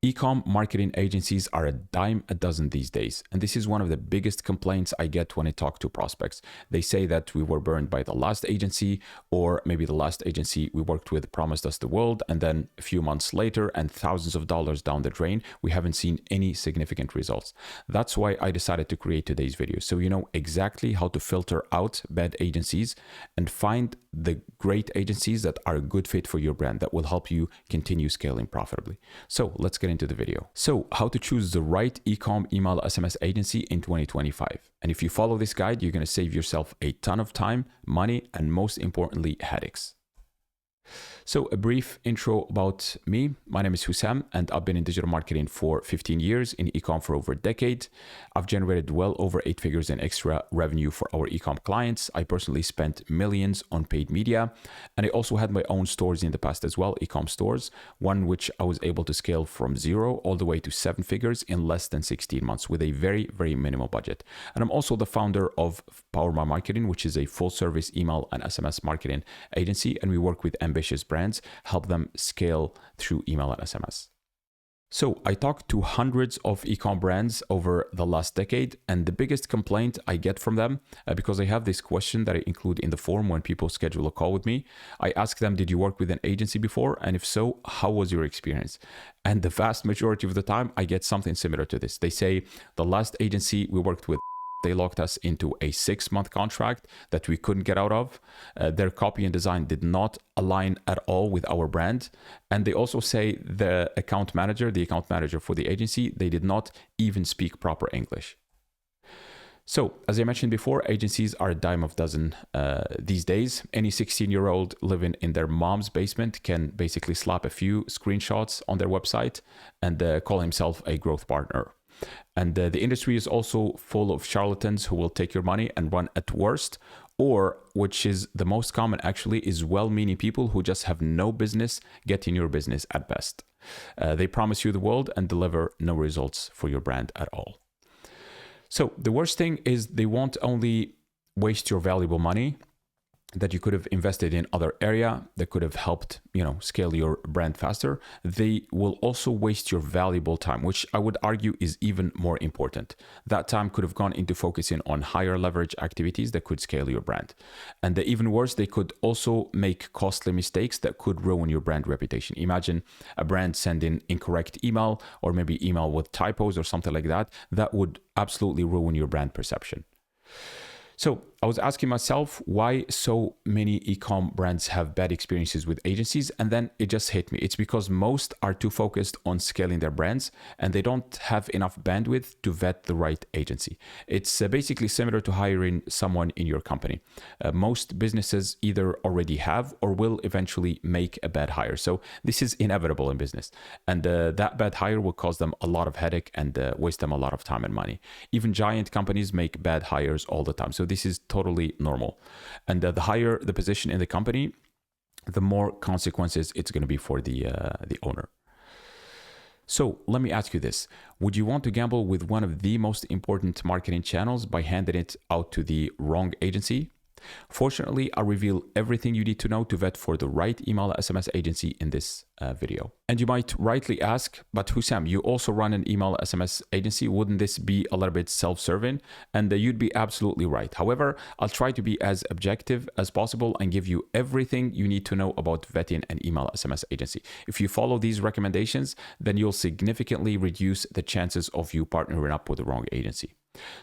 Ecom marketing agencies are a dime a dozen these days, and this is one of the biggest complaints I get when I talk to prospects. They say that we were burned by the last agency, or maybe the last agency we worked with promised us the world, and then a few months later and thousands of dollars down the drain, we haven't seen any significant results. That's why I decided to create today's video, so you know exactly how to filter out bad agencies and find the great agencies that are a good fit for your brand that will help you continue scaling profitably. So let's get into the video. So how to choose the right ecom email SMS agency in 2025. And if you follow this guide, you're going to save yourself a ton of time, money, and most importantly, headaches. So a brief intro about me. My name is Hussam, and I've been in digital marketing for 15 years, in ecom for over a decade. I've generated well over 8 figures in extra revenue for our ecom clients. I personally spent millions on paid media, and I also had my own stores in the past as well, ecom stores, one which I was able to scale from 0 all the way to 7 figures in less than 16 months with a very, very minimal budget. And I'm also the founder of Power My Marketing, which is a full service email and SMS marketing agency, and we work with ambitious brands, help them scale through email and SMS. So I talked to hundreds of ecom brands over the last decade, and the biggest complaint I get from them, because I have this question that I include in the form when people schedule a call with me, I ask them, did you work with an agency before? And if so, how was your experience? And the vast majority of the time, I get something similar to this. They say, the last agency we worked with, they locked us into a 6-month contract that we couldn't get out of. Their copy and design did not align at all with our brand. And they also say the account manager for the agency, they did not even speak proper English. So, as I mentioned before, agencies are a dime a dozen these days. Any 16-year-old living in their mom's basement can basically slap a few screenshots on their website and call himself a growth partner. And the industry is also full of charlatans who will take your money and run at worst, or, which is the most common actually, is well-meaning people who just have no business getting your business at best. They promise you the world and deliver no results for your brand at all. So the worst thing is they won't only waste your valuable money that you could have invested in other area that could have helped, scale your brand faster. They will also waste your valuable time, which I would argue is even more important. That time could have gone into focusing on higher leverage activities that could scale your brand. And even worse, they could also make costly mistakes that could ruin your brand reputation. Imagine a brand sending incorrect email, or maybe email with typos or something like that. That would absolutely ruin your brand perception. So I was asking myself why so many ecom brands have bad experiences with agencies, and then it just hit me. It's because most are too focused on scaling their brands and they don't have enough bandwidth to vet the right agency. It's basically similar to hiring someone in your company. Most businesses either already have or will eventually make a bad hire. So this is inevitable in business, and that bad hire will cause them a lot of headache and waste them a lot of time and money. Even giant companies make bad hires all the time. So this is totally normal. And the higher the position in the company, the more consequences it's going to be for the owner. So let me ask you this. Would you want to gamble with one of the most important marketing channels by handing it out to the wrong agency? Fortunately, I'll reveal everything you need to know to vet for the right email SMS agency in this video. And you might rightly ask, but Hussam, you also run an email SMS agency. Wouldn't this be a little bit self-serving? And you'd be absolutely right. However, I'll try to be as objective as possible and give you everything you need to know about vetting an email SMS agency. If you follow these recommendations, then you'll significantly reduce the chances of you partnering up with the wrong agency.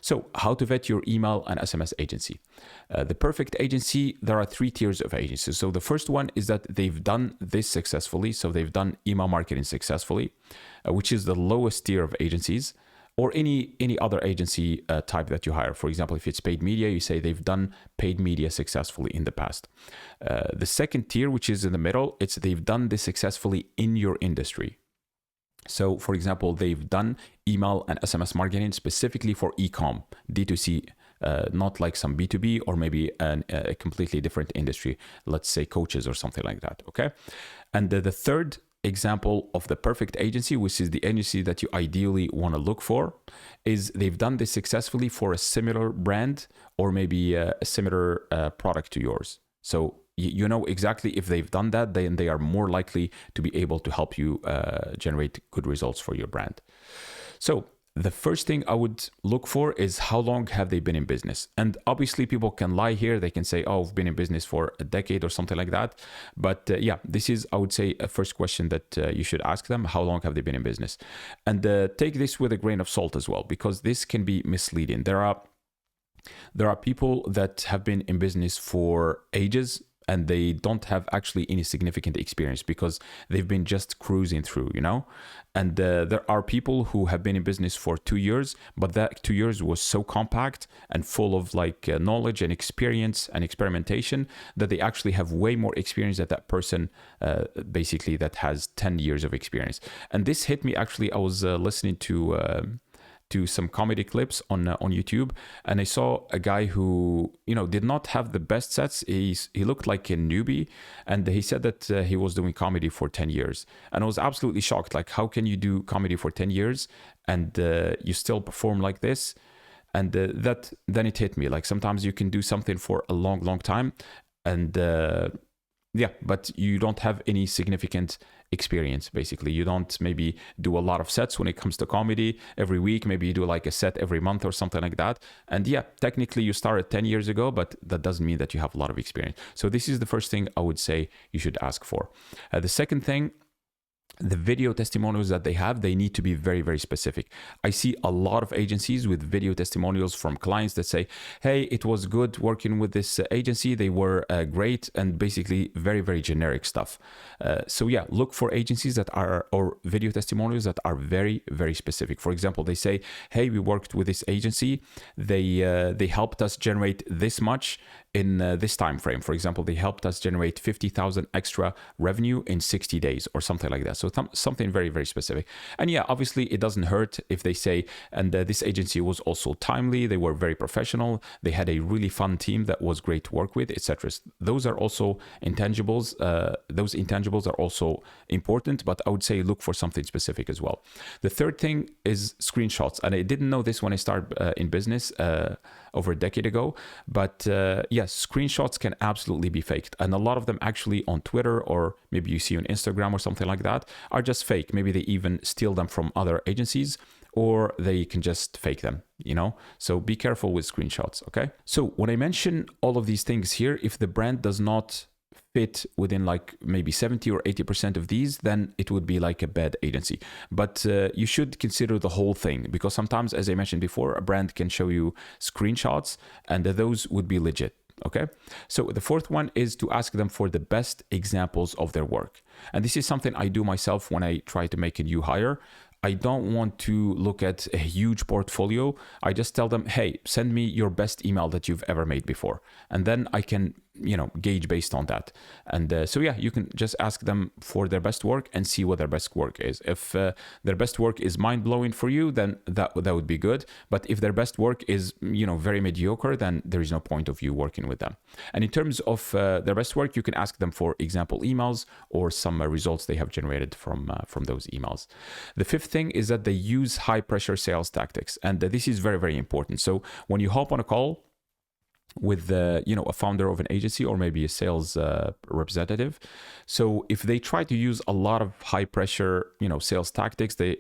So how to vet your email and SMS agency? The perfect agency, there are 3 tiers of agencies. So the first one is that they've done this successfully. So they've done email marketing successfully, which is the lowest tier of agencies, or any other agency type that you hire. For example, if it's paid media, you say they've done paid media successfully in the past. The second tier, which is in the middle, it's they've done this successfully in your industry. So, for example, they've done email and SMS marketing specifically for ecom, D2C, not like some B2B or maybe a completely different industry, let's say coaches or something like that, okay? And the third example of the perfect agency, which is the agency that you ideally want to look for, is they've done this successfully for a similar brand or maybe a similar product to yours. So you know exactly if they've done that, then they are more likely to be able to help you generate good results for your brand. So the first thing I would look for is how long have they been in business? And obviously people can lie here. They can say, oh, I've been in business for a decade or something like that. But yeah, this is, I would say, a first question that you should ask them. How long have they been in business? And take this with a grain of salt as well, because this can be misleading. There are people that have been in business for ages, and they don't have actually any significant experience because they've been just cruising through, you know? And there are people who have been in business for 2 years, but that 2 years was so compact and full of like knowledge and experience and experimentation that they actually have way more experience than that person basically that has 10 years of experience. And this hit me actually. I was listening to some comedy clips on YouTube, and I saw a guy who, you know, did not have the best sets. He looked like a newbie, and he said that he was doing comedy for 10 years. And I was absolutely shocked. Like, how can you do comedy for 10 years and you still perform like this? And then it hit me. Like, sometimes you can do something for a long, long time, and yeah, but you don't have any significant experience. Basically, you don't maybe do a lot of sets when it comes to comedy every week. Maybe you do like a set every month or something like that. And yeah, technically you started 10 years ago, but that doesn't mean that you have a lot of experience. So this is the first thing I would say you should ask for. The second thing, the video testimonials that they have, they need to be very, very specific. I see a lot of agencies with video testimonials from clients that say, hey, it was good working with this agency. They were great, and basically very, very generic stuff. So yeah, look for agencies that are, or video testimonials that are very, very specific. For example, they say, hey, we worked with this agency. They helped us generate this much in this time frame. For example, they helped us generate 50,000 extra revenue in 60 days or something like that. So something very, very specific. And yeah, obviously it doesn't hurt if they say, and this agency was also timely, they were very professional, they had a really fun team that was great to work with, etc. Those are also intangibles. Those intangibles are also important, but I would say look for something specific as well. The third thing is screenshots. And I didn't know this when I started in business over a decade ago, but yes, screenshots can absolutely be faked. And a lot of them actually on Twitter, or maybe you see on Instagram or something like that, are just fake. Maybe they even steal them from other agencies, or they can just fake them, you know? So be careful with screenshots, okay? So when I mention all of these things here, if the brand does not fit within like maybe 70 or 80% of these, then it would be like a bad agency. But you should consider the whole thing, because sometimes, as I mentioned before, a brand can show you screenshots and those would be legit. Okay. So the fourth one is to ask them for the best examples of their work. And this is something I do myself when I try to make a new hire. I don't want to look at a huge portfolio. I just tell them, hey, send me your best email that you've ever made before. And then I can, you know, gauge based on that. And so, yeah, you can just ask them for their best work and see what their best work is. If their best work is mind blowing for you, then that would be good. But if their best work is, you know, very mediocre, then there is no point of you working with them. And in terms of their best work, you can ask them for example emails or some results they have generated from those emails. The fifth thing is that they use high pressure sales tactics. And this is very, very important. So when you hop on a call with you know, a founder of an agency or maybe a sales representative, so if they try to use a lot of high pressure, you know, sales tactics, they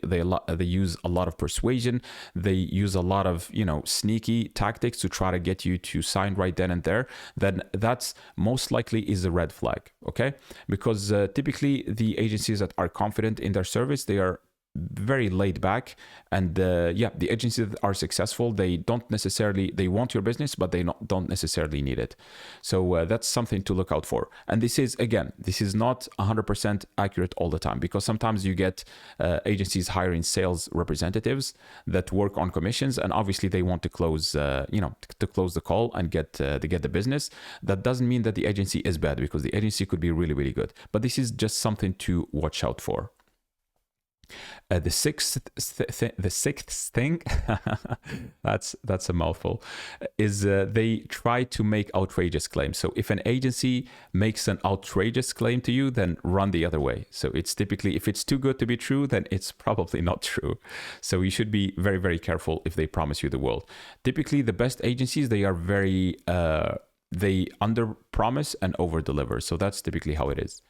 use a lot of persuasion, they use a lot of, you know, sneaky tactics to try to get you to sign right then and there, then that's most likely is a red flag. Okay, because typically the agencies that are confident in their service, they are very laid back, and yeah, the agencies that are successful, they want your business, but they don't necessarily need it. So that's something to look out for. And this is not 100% accurate all the time, because sometimes you get agencies hiring sales representatives that work on commissions, and obviously they want to close to close the call and get the business. That doesn't mean that the agency is bad, because the agency could be really, really good, but this is just something to watch out for. The sixth thing, that's a mouthful, is they try to make outrageous claims. So if an agency makes an outrageous claim to you, then run the other way. So it's typically, if it's too good to be true, then it's probably not true. So you should be very, very careful if they promise you the world. Typically, the best agencies, they are very they under promise and over deliver. So that's typically how it is.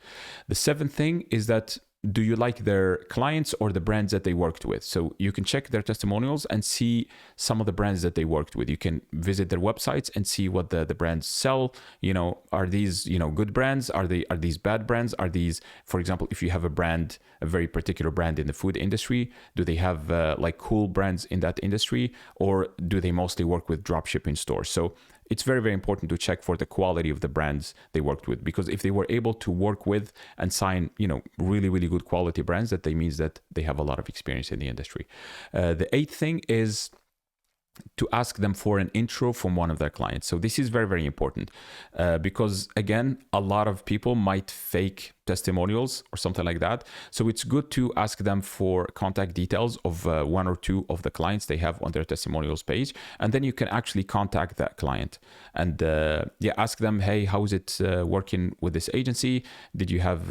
The seventh thing is that, do you like their clients or the brands that they worked with? So you can check their testimonials and see some of the brands that they worked with. You can visit their websites and see what the brands sell. Are these, good brands? Are these bad brands? Are these, for example, if you have a very particular brand in the food industry, do they have like cool brands in that industry, or do they mostly work with drop shipping stores? So it's very, very important to check for the quality of the brands they worked with, because if they were able to work with and sign, really, really good quality brands, that means that they have a lot of experience in the industry. The eighth thing is to ask them for an intro from one of their clients. So this is very, very important because, again, a lot of people might fake testimonials or something like that. So it's good to ask them for contact details of one or two of the clients they have on their testimonials page. And then you can actually contact that client and ask them, hey, how is it working with this agency? Did you have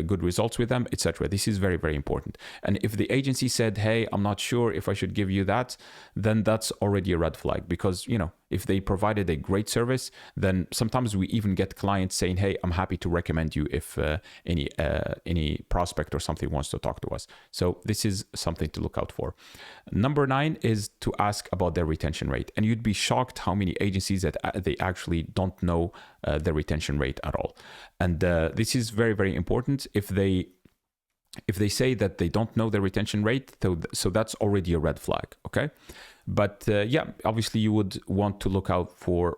good results with them, etc.? This is very, very important. And if the agency said, hey, I'm not sure if I should give you that, then that's already a red flag, because, if they provided a great service, then sometimes we even get clients saying, hey, I'm happy to recommend you if any prospect or something wants to talk to us. So this is something to look out for. Number 9 is to ask about their retention rate. And you'd be shocked how many agencies that they actually don't know their retention rate at all. And this is very, very important. If they say that they don't know their retention rate, so that's already a red flag, okay? But obviously you would want to look out for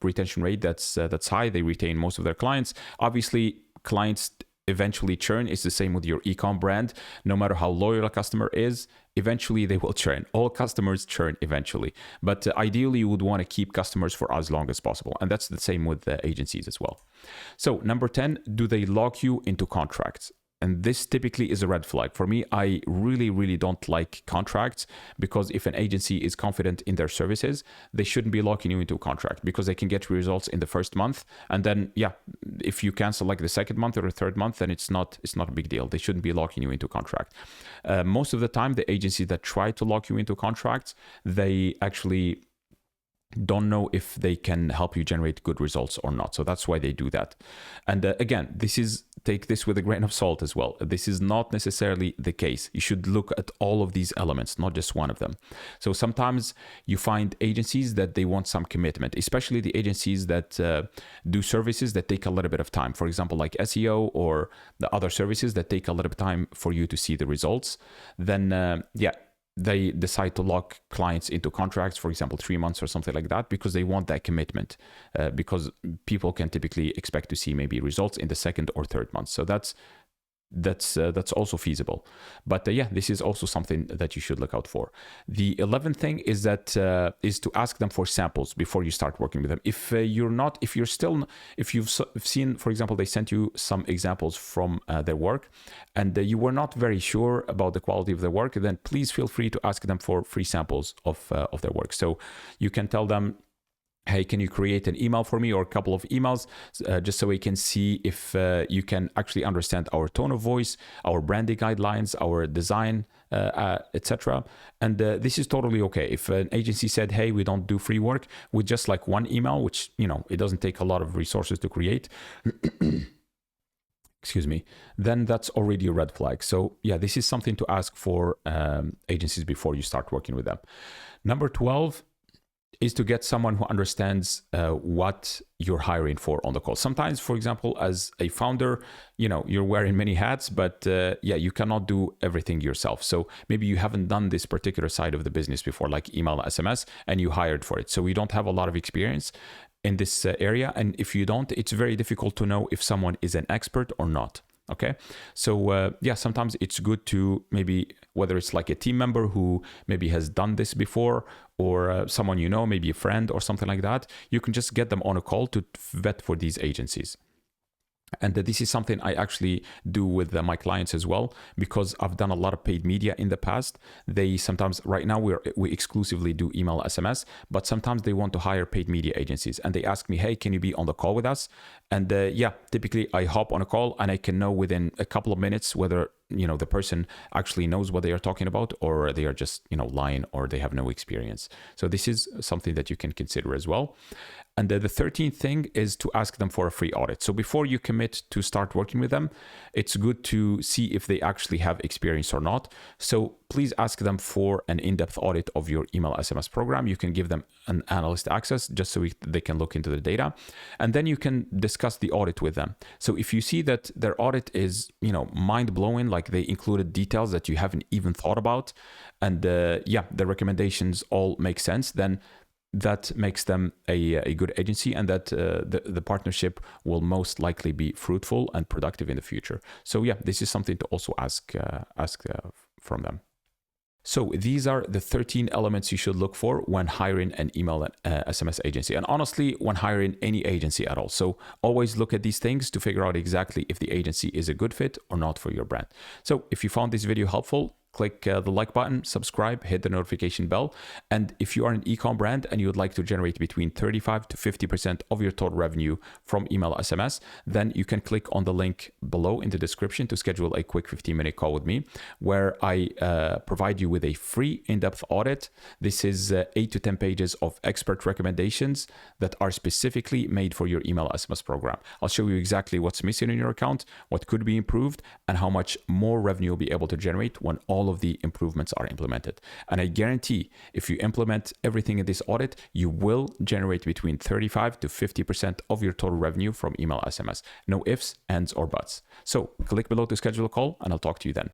retention rate that's high. They retain most of their clients. Obviously, clients eventually churn. It's the same with your Ecom brand. No matter how loyal a customer is, eventually they will churn. All customers churn eventually. But ideally, you would want to keep customers for as long as possible. And that's the same with the agencies as well. So number 10, do they lock you into contracts? And this typically is a red flag. For me, I really, really don't like contracts, because if an agency is confident in their services, they shouldn't be locking you into a contract, because they can get results in the first month. And then, if you cancel like the second month or the third month, then it's not a big deal. They shouldn't be locking you into a contract. Most of the time, the agencies that try to lock you into contracts, they actually don't know if they can help you generate good results or not. So that's why they do that. And again, take this with a grain of salt as well. This is not necessarily the case. You should look at all of these elements, not just one of them. So sometimes you find agencies that they want some commitment, especially the agencies that do services that take a little bit of time. For example, like SEO or the other services that take a little bit of time for you to see the results. Then, they decide to lock clients into contracts, for example, 3 months or something like that, because they want that commitment, because people can typically expect to see maybe results in the second or third month. So that's also feasible. But this is also something that you should look out for. The 11th thing is is to ask them for samples before you start working with them. If you've seen, for example, they sent you some examples from their work, and you were not very sure about the quality of their work, then please feel free to ask them for free samples of their work. So you can tell them, hey, can you create an email for me, or a couple of emails, just so we can see if you can actually understand our tone of voice, our branding guidelines, our design, etc. And this is totally okay. If an agency said, hey, we don't do free work, with just like one email, which, it doesn't take a lot of resources to create, excuse me, then that's already a red flag. So this is something to ask for agencies before you start working with them. Number 12 is to get someone who understands what you're hiring for on the call. Sometimes, for example, as a founder, you're wearing many hats, but you cannot do everything yourself. So maybe you haven't done this particular side of the business before, like email, SMS, and you hired for it. So you don't have a lot of experience in this area. And if you don't, it's very difficult to know if someone is an expert or not. Okay. So sometimes it's good to maybe, whether it's like a team member who maybe has done this before, or someone maybe a friend or something like that, you can just get them on a call to vet for these agencies. And this is something I actually do with my clients as well, because I've done a lot of paid media in the past. They sometimes, right now we exclusively do email, SMS, but sometimes they want to hire paid media agencies, and they ask me, hey, can you be on the call with us? And typically I hop on a call and I can know within a couple of minutes whether the person actually knows what they are talking about, or they are just lying, or they have no experience. So this is something that you can consider as well. And the 13th thing is to ask them for a free audit. So before you commit to start working with them, it's good to see if they actually have experience or not. So please ask them for an in-depth audit of your email SMS program. You can give them an analyst access just so they can look into the data. And then you can discuss the audit with them. So if you see that their audit is, mind-blowing, like they included details that you haven't even thought about, and the recommendations all make sense, then that makes them a good agency, and that the partnership will most likely be fruitful and productive in the future. So this is something to also ask from them. So these are the 13 elements you should look for when hiring an email and SMS agency, and honestly, when hiring any agency at all. So always look at these things to figure out exactly if the agency is a good fit or not for your brand. So if you found this video helpful, click the like button, subscribe, hit the notification bell. And if you are an ecom brand and you would like to generate between 35 to 50% of your total revenue from email SMS, then you can click on the link below in the description to schedule a quick 15-minute call with me, where I provide you with a free in-depth audit. This is 8 to 10 pages of expert recommendations that are specifically made for your email SMS program. I'll show you exactly what's missing in your account, what could be improved, and how much more revenue you'll be able to generate when all of the improvements are implemented. And I guarantee if you implement everything in this audit, you will generate between 35 to 50% of your total revenue from email SMS. No ifs, ands, or buts. So click below to schedule a call, and I'll talk to you then.